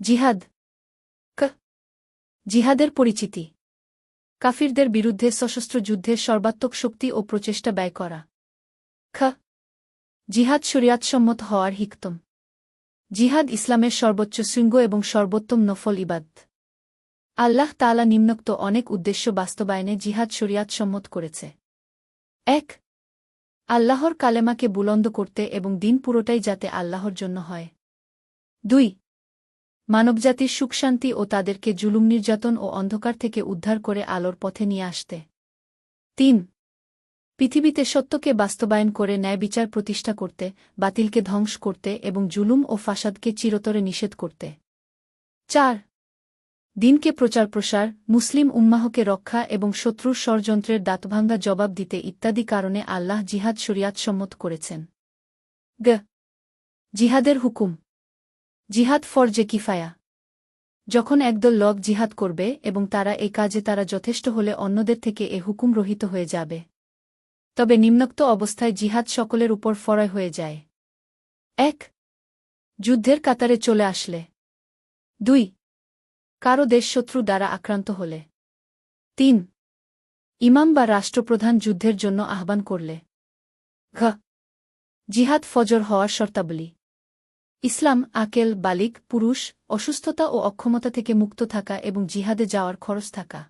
জিহাদ। জিহাদের পরিচিতি। কাফিরদের বিরুদ্ধে সশস্ত্র যুদ্ধের সর্বাত্মক শক্তি ও প্রচেষ্টা ব্যয় করা। জিহাদ শরিয়াতসম্মত হওয়ার হিকতম। জিহাদ ইসলামের সর্বোচ্চ শৃঙ্গ এবং সর্বোত্তম নফল ইবাদ। আল্লাহ তাআলা নিম্নোক্ত অনেক উদ্দেশ্য বাস্তবায়নে জিহাদ শরিয়াতসম্মত করেছে। ১. আল্লাহর কালেমাকে বুলন্দ করতে এবং দিন পুরোটাই যাতে আল্লাহর জন্য হয়। ২. মানবজাতির সুখশান্তি ও তাদেরকে জুলুম নির্যাতন ও অন্ধকার থেকে উদ্ধার করে আলোর পথে নিয়ে আসতে। ৩. পৃথিবীতে সত্যকে বাস্তবায়ন করে ন্যায় বিচার প্রতিষ্ঠা করতে, বাতিলকে ধ্বংস করতে এবং জুলুম ও ফাসাদকে চিরতরে নিষেধ করতে। ৪. দিনকে প্রচার প্রসার, মুসলিম উম্মাহকে রক্ষা এবং শত্রুর ষড়যন্ত্রের দাঁতভাঙ্গা জবাব দিতে ইত্যাদি কারণে আল্লাহ জিহাদ শরিয়াতসম্মত করেছেন। জিহাদের হুকুম। জিহাদ ফরজে কিফায়া। যখন একদল লোক জিহাদ করবে এবং তারা এ কাজে তারা যথেষ্ট হলে অন্যদের থেকে এ হুকুম রহিত হয়ে যাবে। তবে নিম্নোক্ত অবস্থায় জিহাদ সকলের উপর ফরজ হয়ে যায়। ১. যুদ্ধের কাতারে চলে আসলে। ২. কারো দেশ শত্রু দ্বারা আক্রান্ত হলে। ৩. ইমাম বা রাষ্ট্রপ্রধান যুদ্ধের জন্য আহ্বান করলে। জিহাদ ফজর হওয়ার শর্তাবলী। ইসলাম, আকেল, বালিগ, পুরুষ, অসুস্থতা ও অক্ষমতা থেকে মুক্ত থাকা এবং জিহাদে যাওয়ার খরচ থাকা।